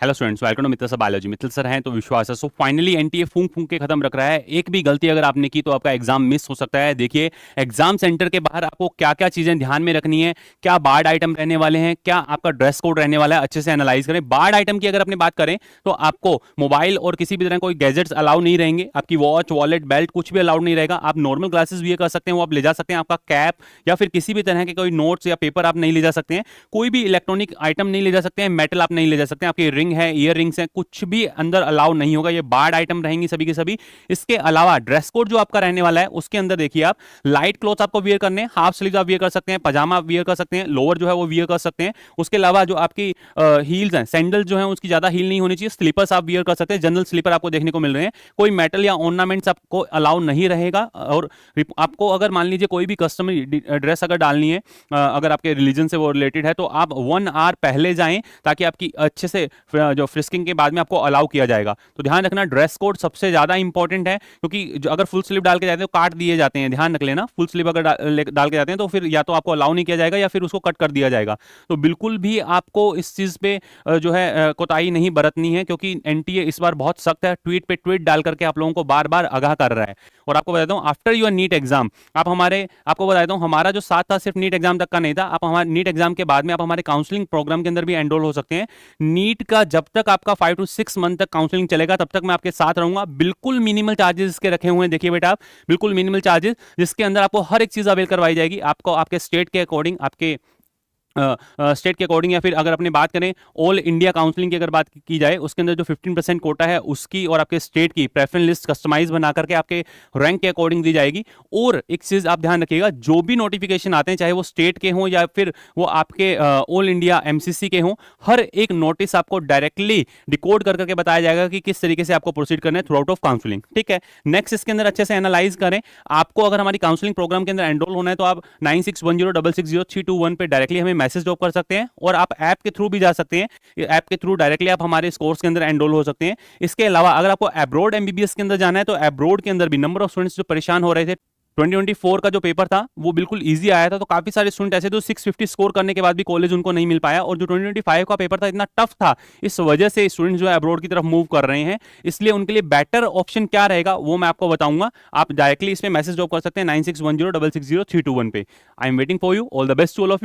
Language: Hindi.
Hello students, welcome to Mittal sir biology. Mittal sir हैं तो विश्वास है। सो फाइनली एनटीए फूंक फूंक के खत्म रख रहा है। एक भी गलती अगर आपने की तो आपका एग्जाम मिस हो सकता है। देखिए, एग्जाम सेंटर के बाहर आपको क्या क्या चीजें ध्यान में रखनी है, क्या बार्ड आइटम रहने वाले हैं, क्या आपका ड्रेस कोड रहने वाला है, अच्छे से एनालाइज करें। बार्ड आइटम की अगर अपनी बात करें तो आपको मोबाइल और किसी भी तरह कोई गैजेट्स अलाउ नहीं रहेंगे। आपकी वॉच, वॉलेट, बेल्ट कुछ भी अलाउड नहीं रहेगा। आप नॉर्मल ग्लासेस भी कर सकते हैं, वो आप ले जा सकते हैं। आपका कैप या फिर किसी भी तरह के कोई नोट्स या पेपर आप नहीं ले जा सकते हैं। कोई भी इलेक्ट्रॉनिक आइटम नहीं ले जा सकते हैं। मेटल आप नहीं ले जा सकते हैं। आपकी रिंग है, ईयर रिंग्स है, कुछ भी अंदर अलाउ नहीं होगा। ये बार्ड आइटम रहेंगी सभी के सभी। इसके अलावा ड्रेस कोड जो आपका रहने वाला है उसके अंदर देखिए, आप लाइट क्लॉथ आपको वियर करने हैं। हाफ स्लीव आप वियर कर सकते हैं, पजामा आप वियर कर सकते हैं, लोअर जो है वो वियर कर सकते हैं। उसके अलावा जो आपकी हील्स हैं, सैंडल जो है उसकी ज्यादा हील नहीं होनी चाहिए। स्लीपर्स आप वियर कर सकते हैं। जनरल स्लीपर आपको देखने को मिल रहे हैं। कोई मेटल या ऑर्नामेंट्स आपको अलाउ नहीं रहेगा। और आपको अगर मान लीजिए कोई भी कस्टमर ड्रेस अगर डालनी है, अगर आपके रिलीजन से वो रिलेटेड है, तो आप 1 आवर पहले जाएं ताकि आपकी अच्छे से जो फ्रिस्किंग के बाद में आपको अलाउ किया जाएगा। तो ध्यान रखना, ड्रेस कोड सबसे ज्यादा इंपॉर्टेंट है, क्योंकि जो अगर फुल स्लीव डाल के जाते हैं तो काट दिए जाते हैं। ध्यान रख लेना, फुल स्लीव अगर डाल के जाते हैं तो फिर या तो आपको अलाउ नहीं किया जाएगा या फिर उसको कट कर दिया जाएगा। तो बिल्कुल भी आपको इस चीज पे जो है कोताही नहीं बरतनी है, क्योंकि एनटीए इस बार बहुत सख्त है। ट्वीट पे ट्वीट डाल करके आप लोगों को बार बार आगाह कर रहा है। और आपको बताता हूं, आफ्टर योर नीट एग्जाम आपको बताता हूं, हमारा जो साथ था सिर्फ नीट एग्जाम तक का नहीं था। आप हमारे नीट एग्जाम के बाद में आप हमारे काउंसलिंग प्रोग्राम के अंदर भी एनरोल हो सकते हैं। नीट का जब तक आपका 5 to 6 मंथ तक काउंसलिंग चलेगा तब तक मैं आपके साथ रहूंगा। बिल्कुल मिनिमल चार्जेस इसके रखे हुए हैं। देखिए बेटा, आप बिल्कुल मिनिमल चार्जेस, जिसके अंदर आपको हर एक चीज अवेल करवाई जाएगी। आपको आपके स्टेट के अकॉर्डिंग, आपके स्टेट के अकॉर्डिंग, या फिर अगर अपनी बात करें ऑल इंडिया काउंसलिंग की अगर बात की जाए, उसके अंदर जो 15% कोटा है उसकी और आपके स्टेट की प्रेफरेंस लिस्ट कस्टमाइज बना करके आपके रैंक के अकॉर्डिंग दी जाएगी। और एक चीज आप ध्यान रखिएगा, जो भी नोटिफिकेशन आते हैं, चाहे वो स्टेट के हों या फिर वो आपके ऑल इंडिया एमसीसी के हों, हर एक नोटिस आपको डायरेक्टली डिकोड कर करके बताया जाएगा कि किस तरीके से आपको प्रोसीड करना है थ्रू आउट ऑफ काउंसलिंग। ठीक है, नेक्स्ट इसके अंदर अच्छे से एनालाइज करें। आपको अगर हमारी काउंसलिंग प्रोग्राम के अंदर एनरोल होना है तो आप 9610660321 पे डायरेक्टली हमें मैसेज ड्रॉप कर सकते हैं, और आप ऐप के थ्रू भी जा सकते हैं। ऐप के थ्रू डायरेक्टली आप हमारे इस कोर्स के अंदर एनरोल हो सकते हैं। इसके अलावा अगर आपको अब्रॉड एमबीबीएस के अंदर जाना है तो अब्रॉड के अंदर भी नंबर ऑफ स्टूडेंट्स जो परेशान हो रहे थे, 2024 का जो पेपर था वो बिल्कुल इजी आया था। तो काफी सारे स्टूडेंट ऐसे तो 650 स्कोर करने के बाद भी कॉलेज उनको नहीं मिल पाया। और जो 2025 का पेपर था इतना टफ था, इस वजह से स्टूडेंट्स जो है अब्रॉड की तरफ मूव कर रहे हैं। इसलिए उनके लिए बेटर ऑप्शन क्या रहेगा वो मैं आपको बताऊंगा। आप डायरेक्टली इसमें मैसेज ड्रॉप कर सकते हैं 9610660321 पे। I am waiting for you. All the best to all of you.